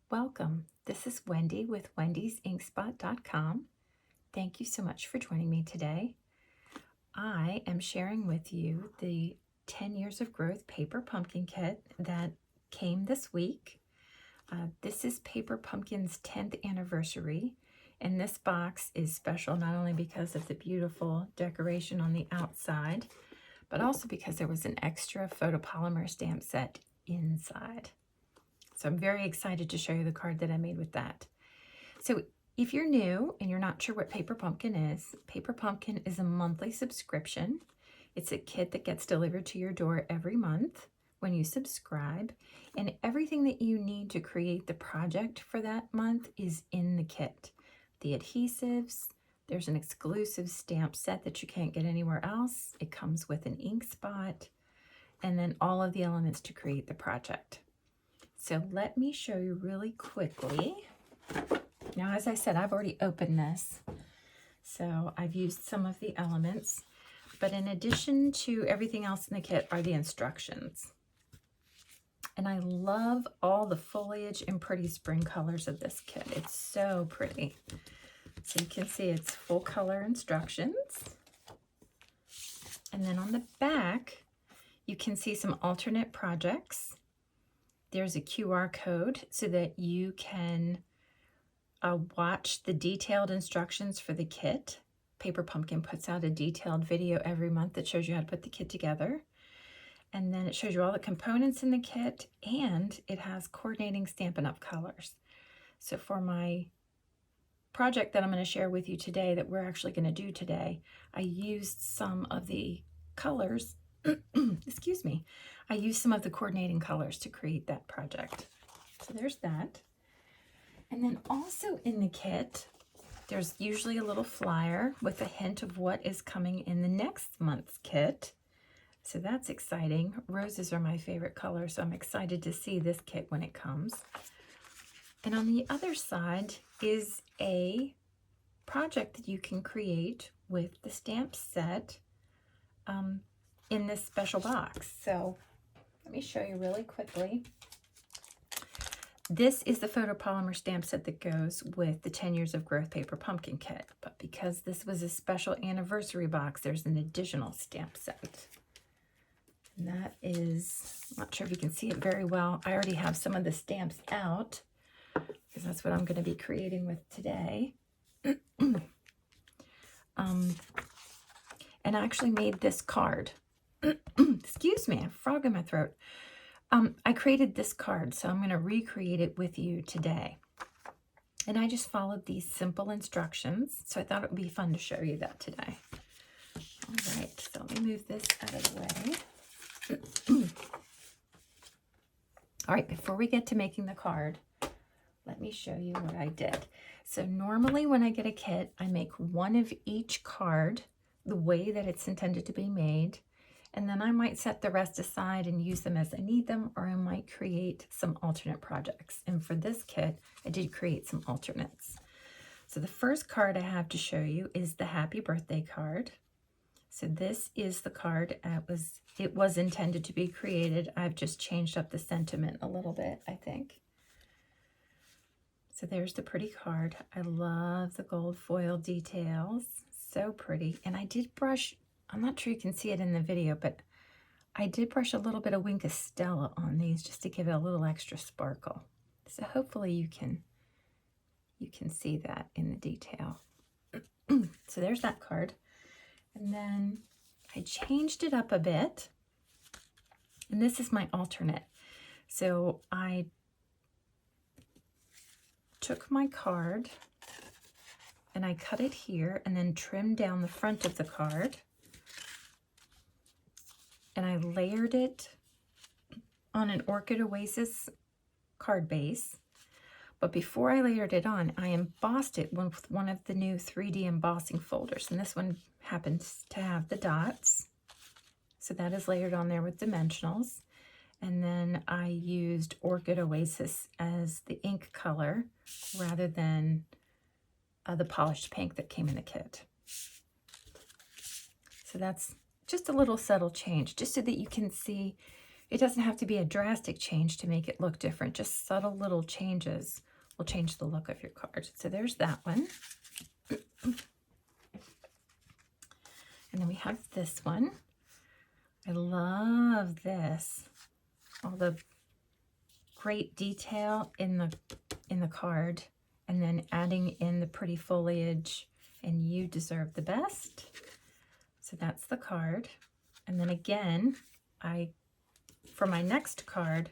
Welcome. This is Wendy with wendy'sinkspot.com. Thank you so much for joining me today. I am sharing with you the 10 Years of Growth Paper Pumpkin Kit that came this week. This is Paper Pumpkin's 10th anniversary, and this box is special not only because of the beautiful decoration on the outside, but also because there was an extra photopolymer stamp set inside. So I'm very excited to show you the card that I made with that. So if you're new and you're not sure what Paper Pumpkin is a monthly subscription. It's a kit that gets delivered to your door every month when you subscribe, and everything that you need to create the project for that month is in the kit. The adhesives, there's an exclusive stamp set that you can't get anywhere else. It comes with an ink spot, and then all of the elements to create the project. So let me show you really quickly. Now, as I said, I've already opened this, so I've used some of the elements, but in addition to everything else in the kit are the instructions. And I love all the foliage and pretty spring colors of this kit. It's so pretty. So you can see it's full color instructions. And then on the back, you can see some alternate projects. There's a QR code so that you can watch the detailed instructions for the kit. Paper Pumpkin puts out a detailed video every month that shows you how to put the kit together. And then it shows you all the components in the kit, and it has coordinating Stampin' Up! Colors. So for my project that I'm going to share with you today, that we're actually going to do today, I used some of the colors excuse me, I used some of the coordinating colors to create that project. So there's that. And then also in the kit, there's usually a little flyer with a hint of what is coming in the next month's kit. So that's exciting. Roses are my favorite color, so I'm excited to see this kit when it comes. And on the other side is a project that you can create with the stamp set in this special box. So let me show you really quickly. This is the photopolymer stamp set that goes with the 10 Years of Growth Paper Pumpkin Kit. But because this was a special anniversary box, there's an additional stamp set. And that is, I'm not sure if you can see it very well. I already have some of the stamps out because that's what I'm going to be creating with today. And I actually made this card. Excuse me, I have a frog in my throat. I created this card, so I'm going to recreate it with you today. And I just followed these simple instructions, so I thought it would be fun to show you that today. All right, so let me move this out of the way. All right, before we get to making the card, let me show you what I did. So normally when I get a kit, I make one of each card the way that it's intended to be made. And then I might set the rest aside and use them as I need them, or I might create some alternate projects. And for this kit, I did create some alternates. So the first card I have to show you is the Happy Birthday card. So this is the card it was intended to be created. I've just changed up the sentiment a little bit, I think. So there's the pretty card. I love the gold foil details. So pretty. And I did brush, I'm not sure you can see it in the video, but I did brush a little bit of Wink of Stella on these just to give it a little extra sparkle. So hopefully you can see that in the detail. So there's that card. And then I changed it up a bit. And this is my alternate. So I took my card and I cut it here and then trimmed down the front of the card. And I layered it on an Orchid Oasis card base. But before I layered it on, I embossed it with one of the new 3D embossing folders. And this one happens to have the dots. So that is layered on there with dimensionals. And then I used Orchid Oasis as the ink color rather than the polished pink that came in the kit. So that's just a little subtle change, just so that you can see It doesn't have to be a drastic change to make it look different. Just subtle little changes will change the look of your card. So there's that one. And then we have this one. I love this. All the great detail in the card, and then adding in the pretty foliage, and you deserve the best. So that's the card. And then again, for my next card,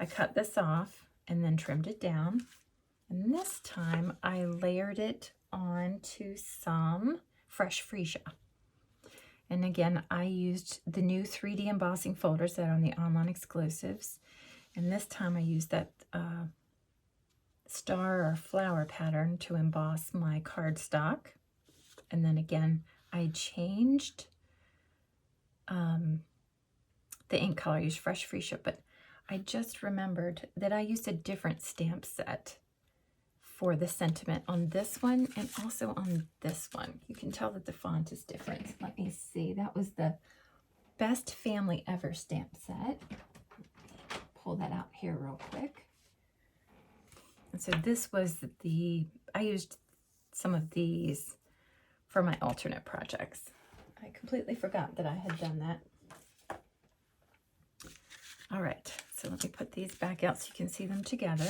I cut this off and then trimmed it down. And this time I layered it onto some fresh freesia. And again, I used the new 3D embossing folders that are on the online exclusives. And this time I used that star or flower pattern to emboss my cardstock. And then again, I changed the ink color. I used fresh freesia, but I just remembered that I used a different stamp set for the sentiment on this one and also on this one. You can tell that the font is different. Let me see. That was the Best Family Ever stamp set. Pull that out here real quick. And so this was I used some of these for my alternate projects. I completely forgot that I had done that. All right, so let me put these back out so you can see them together.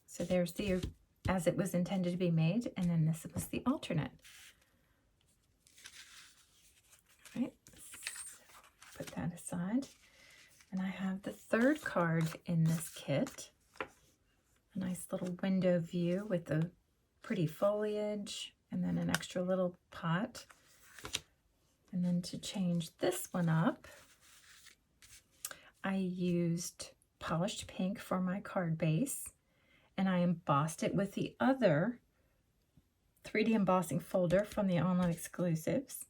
So there's the as it was intended to be made, and then this was the alternate. All right, put that aside. And I have the third card in this kit. A nice little window view with the pretty foliage, and then an extra little pot. And then to change this one up, I used polished pink for my card base, and I embossed it with the other 3D embossing folder from the online exclusives.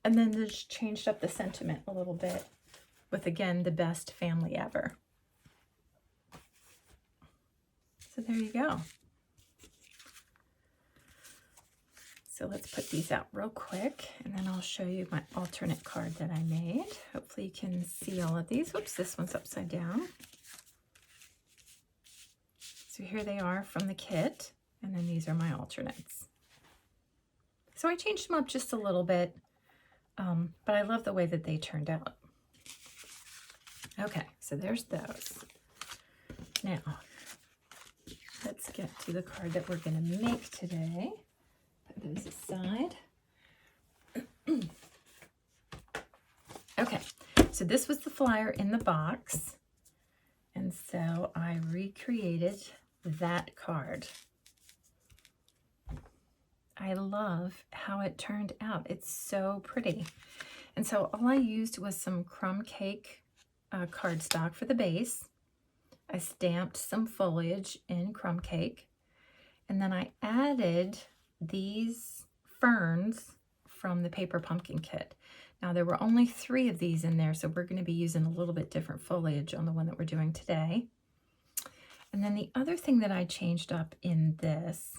And then just changed up the sentiment a little bit with, again, the Best Family Ever. So there you go. So let's put these out real quick, and then I'll show you my alternate card that I made. Hopefully you can see all of these. Whoops, this one's upside down. So here they are from the kit, and then these are my alternates. So I changed them up just a little bit, but I love the way that they turned out. Okay, so there's those. Now, let's get to the card that we're going to make today. Put those aside. Okay, so this was the flyer in the box, and so I recreated that card. I love how it turned out. It's so pretty. And so all I used was some crumb cake cardstock for the base. I stamped some foliage in crumb cake, and then I added these ferns from the paper pumpkin kit. Now there were only 3 of these in there, so we're going to be using a little bit different foliage on the one that we're doing today. And then the other thing that I changed up in this,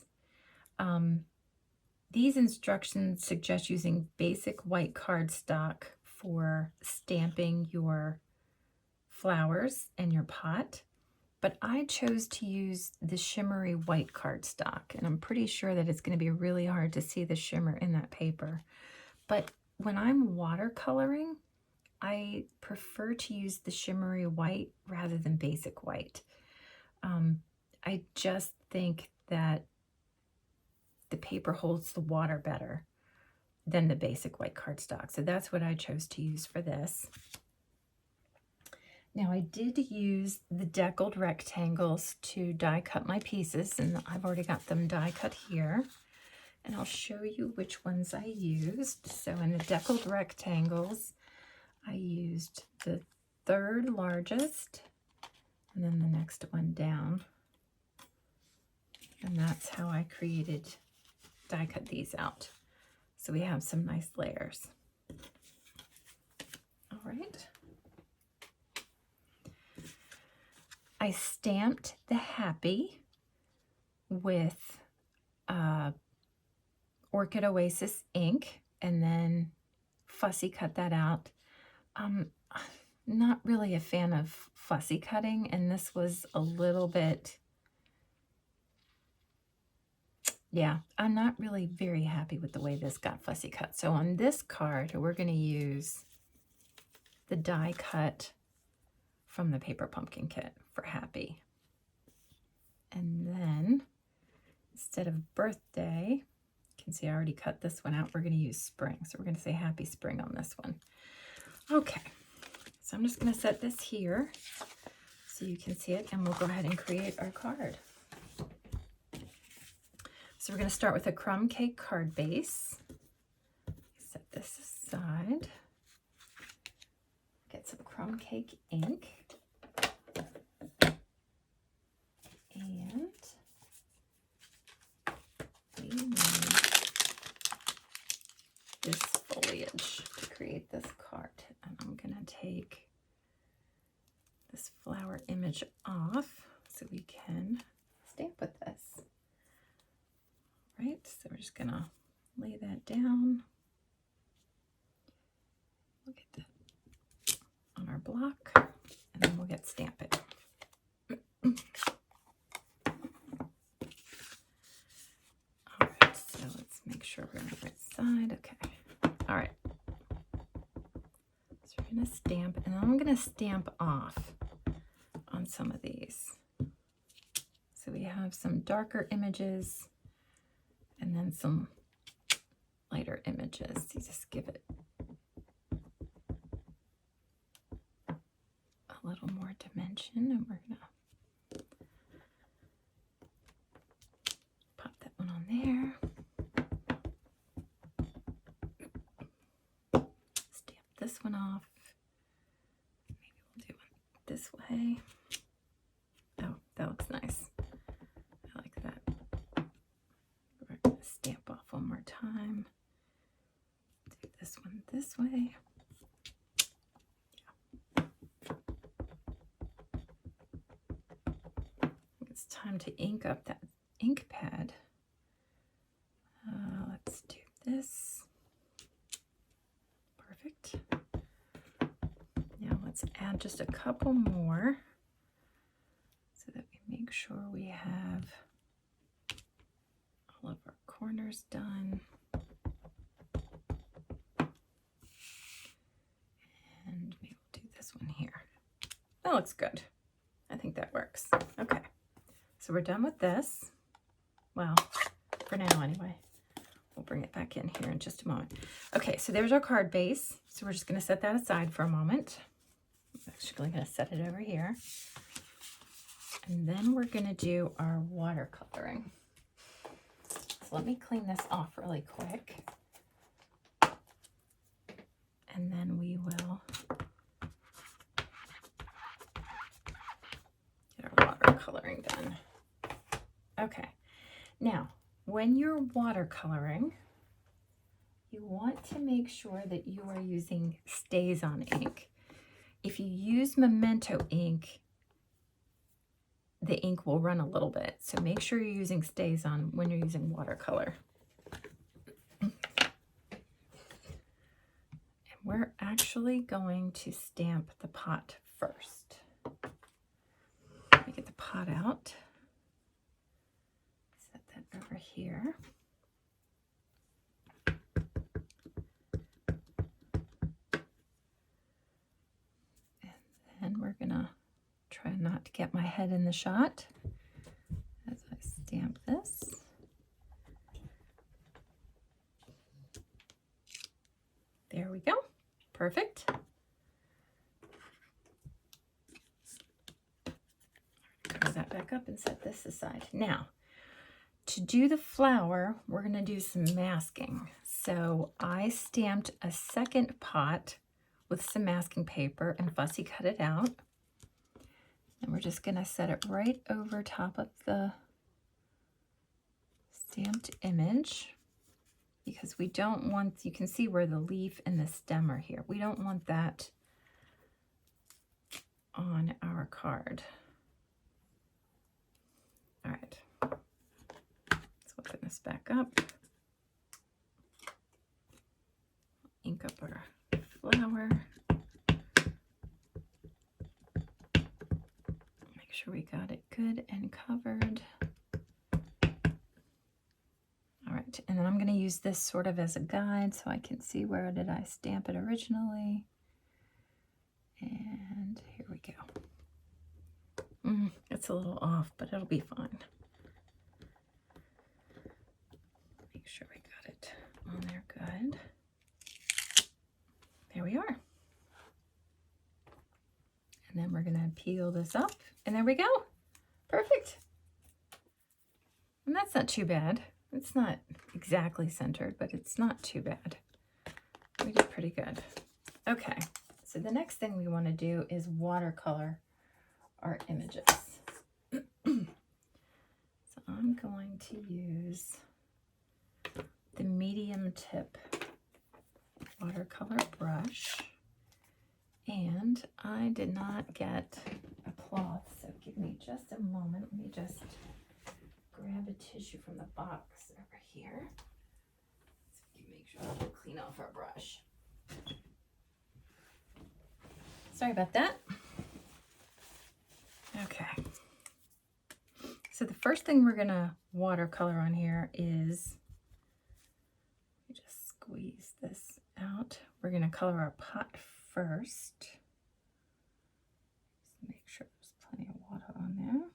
these instructions suggest using basic white cardstock for stamping your flowers and your pot. But I chose to use the shimmery white cardstock, and I'm pretty sure that it's going to be really hard to see the shimmer in that paper. But when I'm watercoloring, I prefer to use the shimmery white rather than basic white. I just think that the paper holds the water better than the basic white cardstock. So that's what I chose to use for this. Now I did use the deckled rectangles to die cut my pieces, and I've already got them die cut here. And I'll show you which ones I used. So in the deckled rectangles, I used the 3rd largest and then the next one down. And that's how I die cut these out. So we have some nice layers. All right. I stamped the happy with Orchid Oasis ink, and then fussy cut that out. I'm not really a fan of fussy cutting, and this was a little bit, yeah, I'm not really very happy with the way this got fussy cut. So on this card, we're going to use the die cut from the Paper Pumpkin Kit for Happy. And then instead of birthday, you can see I already cut this one out. We're going to use spring. So we're going to say Happy Spring on this one. Okay, so I'm just going to set this here so you can see it, and we'll go ahead and create our card. So we're going to start with a crumb cake card base. Set this aside. Get some crumb cake ink. And we need this foliage to create this card. And I'm going to take this flower image off so we can stamp with this. Right, so we're just going to lay that down. We'll get that on our block, and then we'll get stamping. All right, so let's make sure we're on the right side. Okay. All right. So we're going to stamp, and then I'm going to stamp off on some of these. So we have some darker images and then some lighter images. You just give it a little more dimension, and we're going to pop that one on there. Stamp this one off. Maybe we'll do it this way. Oh, that looks nice. I like that. We're going to stamp off one more time. Do this one this way. It's time to ink up that ink pad. Let's do this. Perfect. Now let's add just a couple more so that we make sure we have all of our corners done. And maybe we'll do this one here. That looks good. I think that works. Okay. So we're done with this. Well, for now anyway. We'll bring it back in here in just a moment. Okay, so there's our card base. So we're just going to set that aside for a moment. I'm actually going to set it over here. And then we're going to do our watercoloring. So let me clean this off really quick. And then we will get our watercoloring done. Okay, now when you're watercoloring, you want to make sure that you are using StazOn ink. If you use Memento ink, the ink will run a little bit. So make sure you're using StazOn when you're using watercolor. And we're actually going to stamp the pot first. Let me get the pot out. Set that over here. And we're gonna try not to get my head in the shot as I stamp this. There we go. Perfect. Cover that back up and set this aside. Now, to do the flower, we're going to do some masking. So I stamped a second pot with some masking paper and fussy cut it out. And we're just going to set it right over top of the stamped image, because we don't want, you can see where the leaf and the stem are here. We don't want that on our card. All right, let's open this back up. Ink up our flower. sure we got it good and covered. All right, and then I'm going to use this sort of as a guide so I can see where did I stamp it originally. And here we go. It's a little off, but it'll be fine. Make sure we got it on there good. There we are. And then we're going to peel this up, and there we go. Perfect. And that's not too bad. It's not exactly centered, but it's not too bad. We did pretty good. Okay, so the next thing we want to do is watercolor our images. So I'm going to use the medium tip watercolor brush. And I did not get a cloth, so give me just a moment. Let me just grab a tissue from the box over here. So we can make sure we can clean off our brush. Sorry about that. Okay. So the first thing we're gonna watercolor on here is, let me just squeeze this out. We're gonna color our pot first. Just make sure there's plenty of water on there.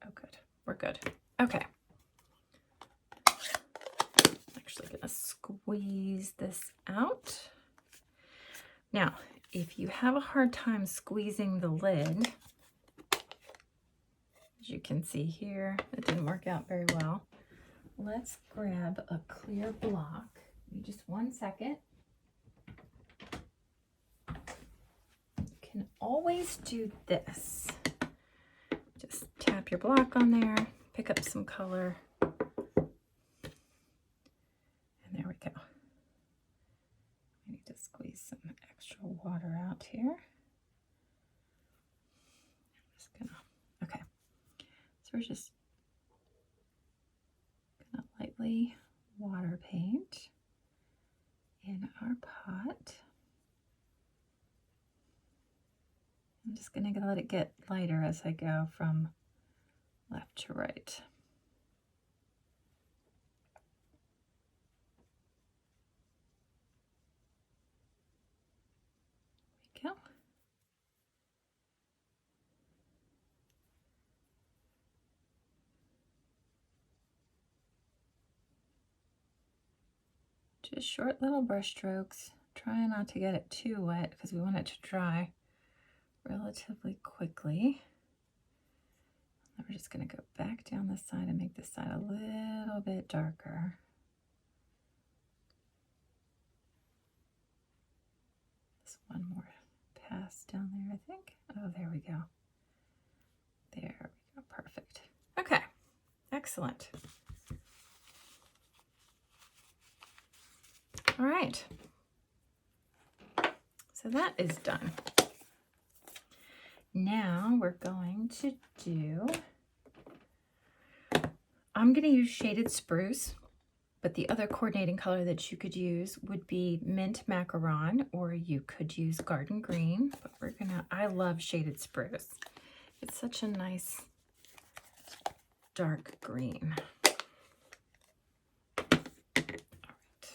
Oh, good. We're good. Okay. Actually gonna squeeze this out. Now, if you have a hard time squeezing the lid, as you can see here, it didn't work out very well. Let's grab a clear block. Give me just 1 second. You can always do this. Just tap your block on there, pick up some color, and there we go. I need to squeeze some extra water out here. I'm just gonna, okay. So we're just gonna lightly water paint in our pot. I'm just gonna let it get lighter as I go from left to right. There we go. Just short little brush strokes. Try not to get it too wet because we want it to dry relatively quickly. And we're just going to go back down this side and make this side a little bit darker. Just one more pass down there, I think. Oh, there we go. There we go. Perfect. Okay. Excellent. All right. So that is done. Now we're going to do, I'm going to use Shaded Spruce, but the other coordinating color that you could use would be Mint Macaron, or you could use Garden Green, but we're gonna, I love Shaded Spruce. It's such a nice dark green. All right,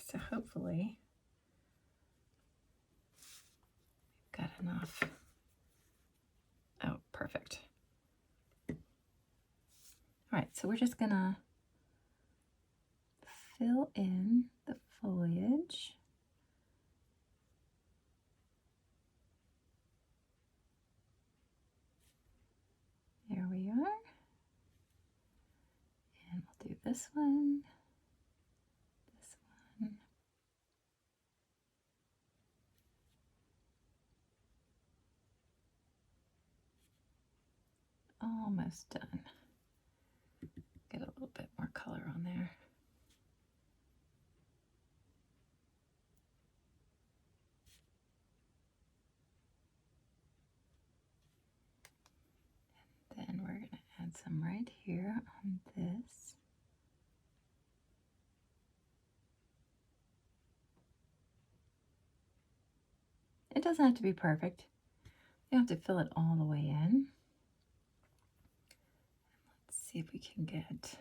so hopefully we've got enough. Oh, perfect. All right, so we're just gonna fill in the foliage. There we are. And we'll do this one, this one. Almost done. Get a little bit more color on there. And then we're going to add some right here on this. It doesn't have to be perfect. You don't have to fill it all the way in. see if we can get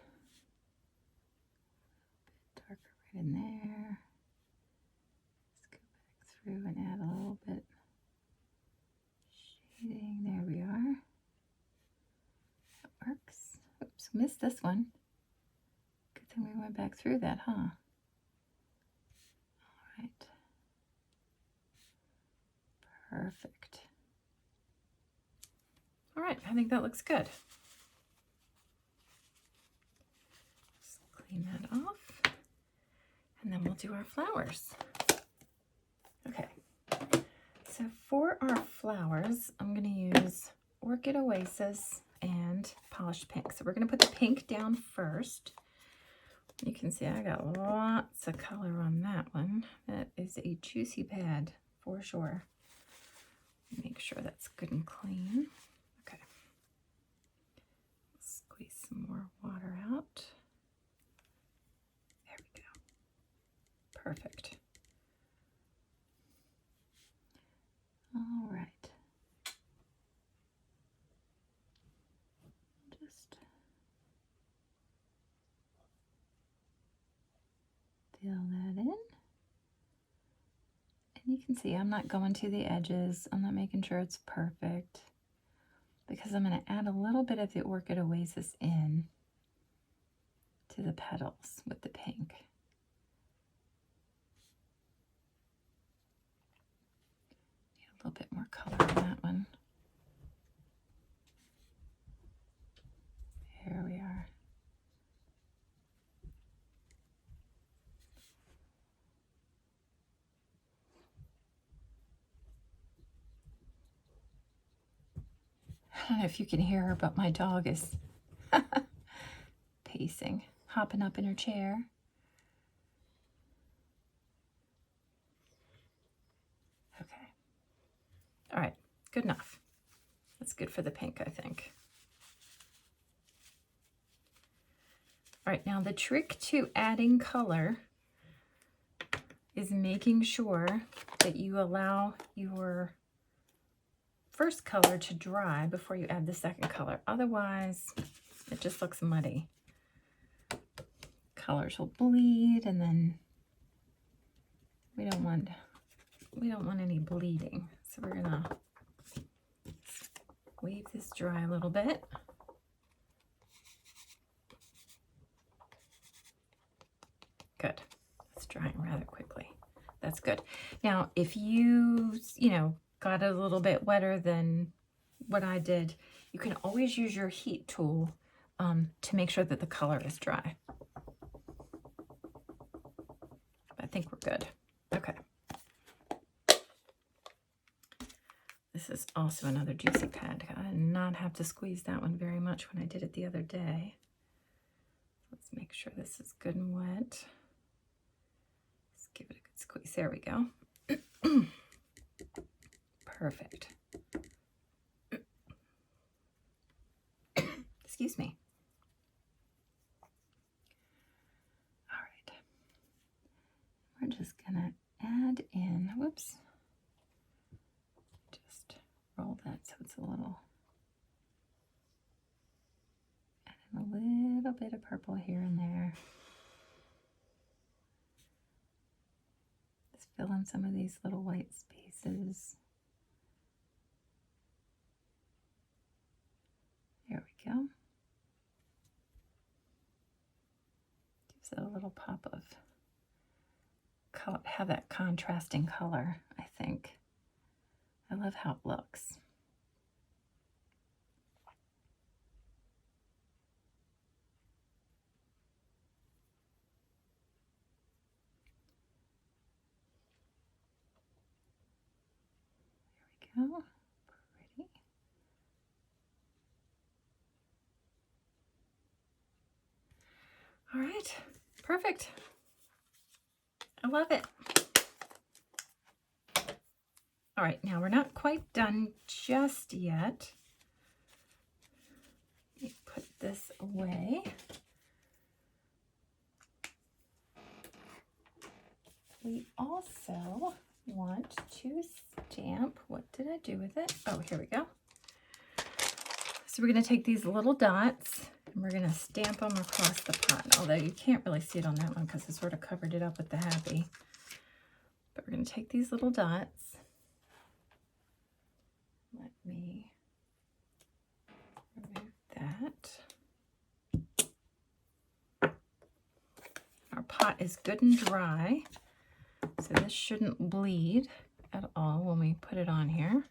darker right in there. Let's go back through and add a little bit shading. There we are. That works. Oops, missed this one. Good thing we went back through that, huh? All right. Perfect. All right, I think that looks good. Just clean that off, and then we'll do our flowers. Okay, so for our flowers, I'm going to use Orchid Oasis and Polished Pink. So we're going to put the pink down first. You can see I got lots of color on that one. That is a juicy pad for sure. Make sure that's good and clean. Okay. Squeeze some more water out. There we go. Perfect. All right. Just fill that in. And you can see I'm not going to the edges. I'm not making sure it's perfect because I'm going to add a little bit of the Orchid Oasis in to the petals with the pink. Need a little bit more color on that one. Here we are. I don't know if you can hear her, but my dog is pacing, hopping up in her chair. Okay. All right, good enough. That's good for the pink, I think. All right, now the trick to adding color is making sure that you allow your first color to dry before you add the second color. Otherwise, it just looks muddy. Colors will bleed, and then we don't want any bleeding. So we're gonna wave this dry a little bit. Good. It's drying rather quickly. That's good. Now, if you got it a little bit wetter than what I did, you can always use your heat tool to make sure that the color is dry. I think we're good. Okay. This is also another juicy pad. I did not have to squeeze that one very much when I did it the other day. Let's make sure this is good and wet. Let's give it a good squeeze. There we go. Perfect. Excuse me. All right. We're just gonna add in, whoops. Just roll that so it's a little, add in a little bit of purple here and there. Just fill in some of these little white spaces. There we go. Gives it a little pop of color, have that contrasting color, I think. I love how it looks. There we go. Pretty. All right, perfect. I love it. All right, now we're not quite done just yet. Let me put this away. We also want to stamp, what did I do with it? Oh, here we go. So we're going to take these little dots And we're going to stamp them across the pot, although you can't really see it on that one because I sort of covered it up with the happy. But we're going to take these little dots. Let me remove that. Our pot is good and dry, so this shouldn't bleed at all when we put it on here.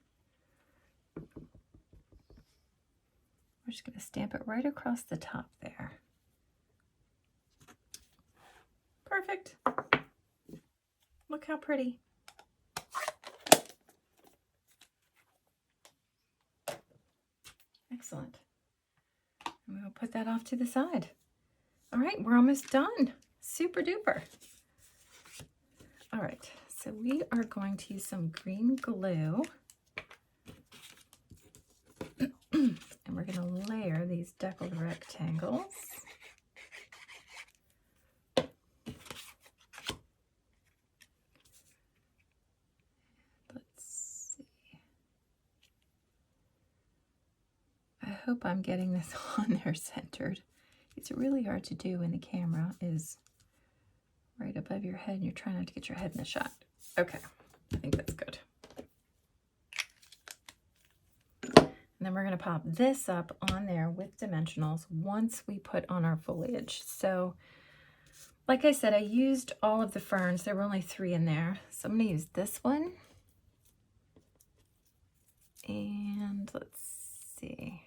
We're just going to stamp it right across the top there. Perfect. Look how pretty. Excellent. And we will put that off to the side. All right, we're almost done. Super duper. All right, so we are going to use some green glue. And we're going to layer these deckled rectangles. Let's see. I hope I'm getting this on there centered. It's really hard to do when the camera is right above your head and you're trying not to get your head in the shot. Okay, I think that's good. And then we're going to pop this up on there with dimensionals once we put on our foliage. So, like I said, I used all of the ferns. There were only 3 in there. So I'm going to use this one. And let's see.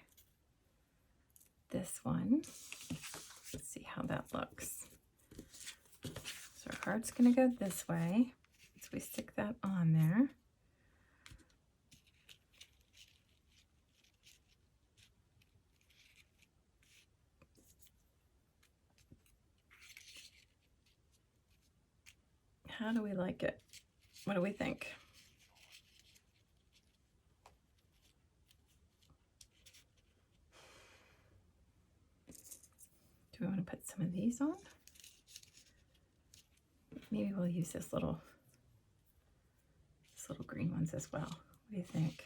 This one. Let's see how that looks. So our heart's going to go this way. So we stick that on there. How do we like it? What do we think? Do we want to put some of these on? Maybe we'll use this little green ones as well. What do you think?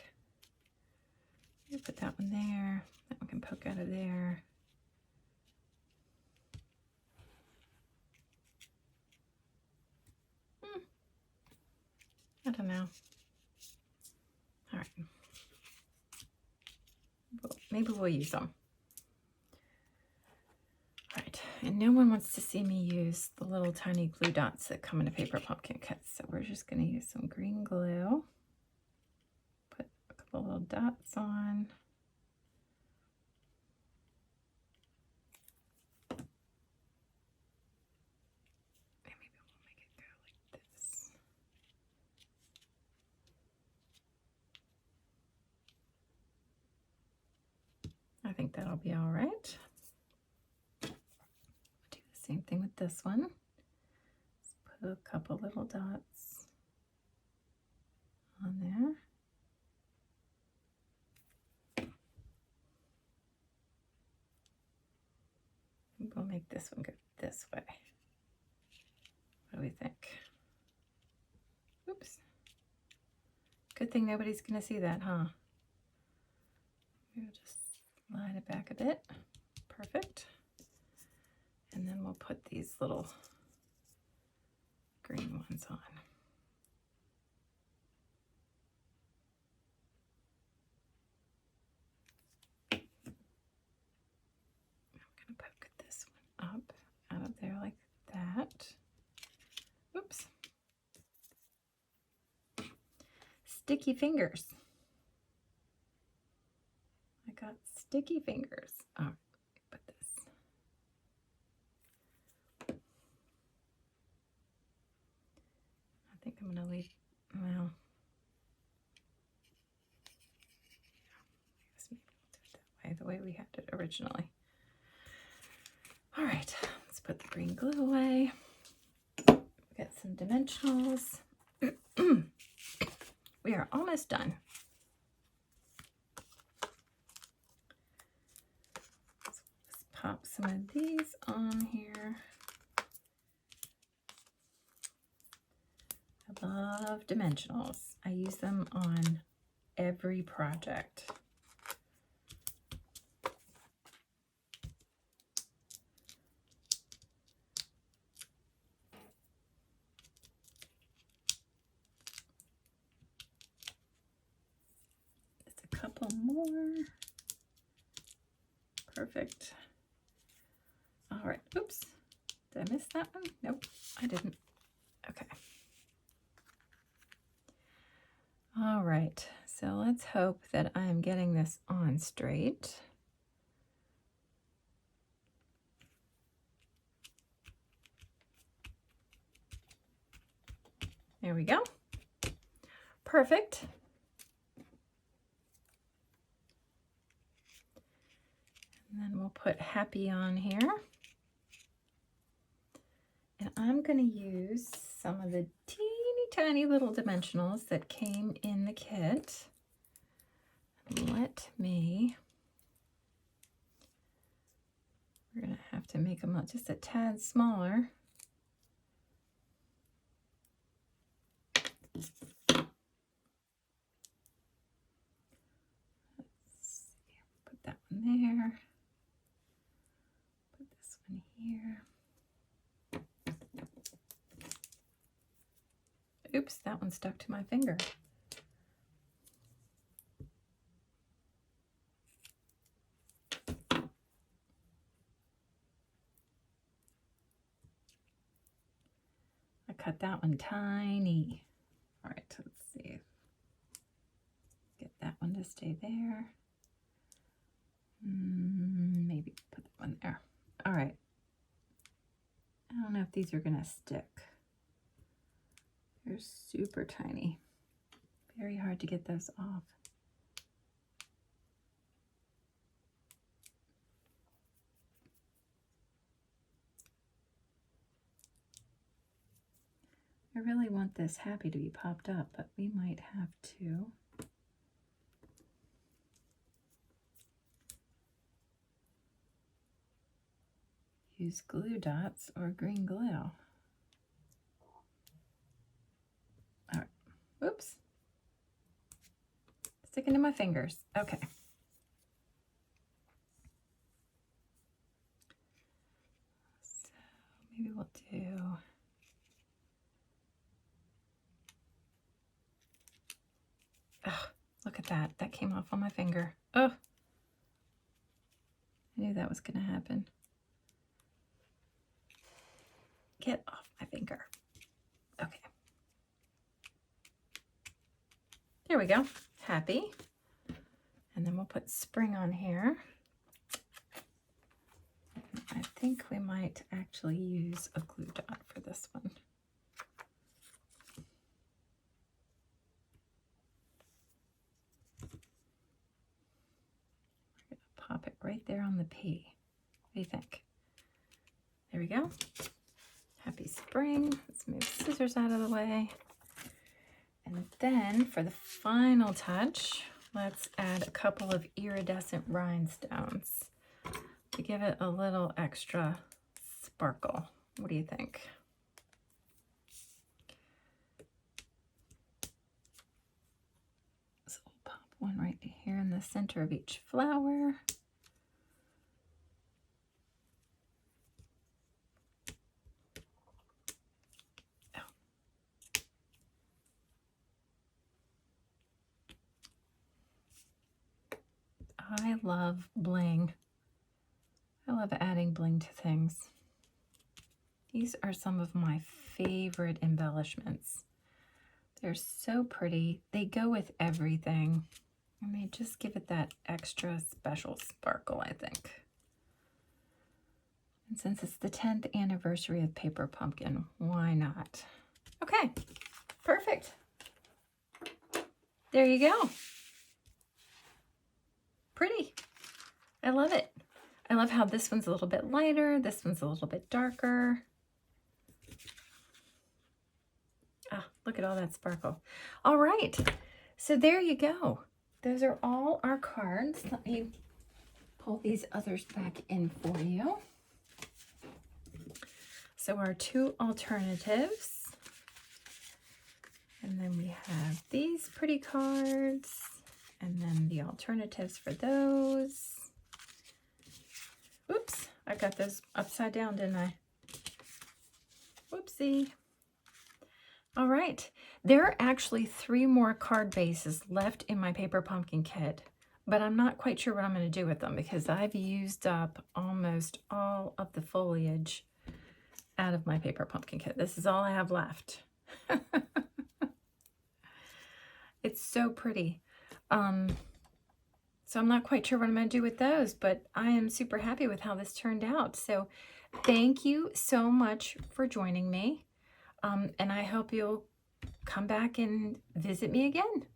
Maybe put that one there. That one can poke out of there. I don't know. All right. Well, maybe we'll use them. All right. And no one wants to see me use the little tiny glue dots that come in a paper pumpkin kits. So we're just going to use some green glue. Put a couple little dots on. Maybe we'll make it go like this. I think that'll be all right. Do the same thing with this one. Let's put a couple little dots on there. We'll make this one go this way. What do we think? Oops. Good thing nobody's going to see that, huh? We'll just slide it back a bit. Perfect. And then we'll put these little green ones on. I'm going to poke this one up out of there like that. Oops. Sticky fingers. I got sticky fingers. Oh, put this. I think I'm going to leave, well, I guess maybe we'll do it that way, the way we had it originally. All right, let's put the green glue away. Get some dimensionals. We are almost done. So let's pop some of these on here. I love dimensionals. I use them on every project. little more. Perfect. All right. Oops. Did I miss that one? Nope, I didn't. Okay. All right. So let's hope that I'm getting this on straight. There we go. Perfect. And then we'll put happy on here. And I'm going to use some of the teeny tiny little dimensionals that came in the kit. We're going to have to make them just a tad smaller. Put that one there. Put this one here. Oops, that one stuck to my finger. I cut that one tiny. All right, let's see. Get that one to stay there. Maybe put that one there. All right. I don't know if these are going to stick. They're super tiny. Very hard to get those off. I really want this happy to be popped up, but we might have to. Use glue dots or green glue. All right. Oops. Sticking to my fingers. Okay. So maybe we'll do. Oh, look at that. That came off on my finger. Oh, I knew that was going to happen. Get off my finger. Okay. There we go. Happy. And then we'll put spring on here. I think we might actually use a glue dot for this one. We're going to pop it right there on the P. What do you think? There we go. Happy spring. Let's move scissors out of the way. And then for the final touch, let's add a couple of iridescent rhinestones to give it a little extra sparkle. What do you think? So we'll pop one right here in the center of each flower. I love bling. I love adding bling to things. These are some of my favorite embellishments. They're so pretty. They go with everything. And they just give it that extra special sparkle, I think. And since it's the 10th anniversary of Paper Pumpkin, why not? Okay, perfect. There you go. Pretty. I love it. I love how this one's a little bit lighter. This one's a little bit darker. Ah, look at all that sparkle. All right. So there you go. Those are all our cards. Let me pull these others back in for you. So our two alternatives. And then we have these pretty cards. And then the alternatives for those. Oops, I got those upside down, didn't I? Whoopsie. All right, there are actually 3 more card bases left in my Paper Pumpkin kit, but I'm not quite sure what I'm going to do with them because I've used up almost all of the foliage out of my paper pumpkin kit. This is all I have left. It's so pretty. So I'm not quite sure what I'm going to do with those, but I am super happy with how this turned out. So thank you so much for joining me. And I hope you'll come back and visit me again.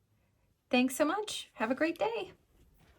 Thanks so much. Have a great day.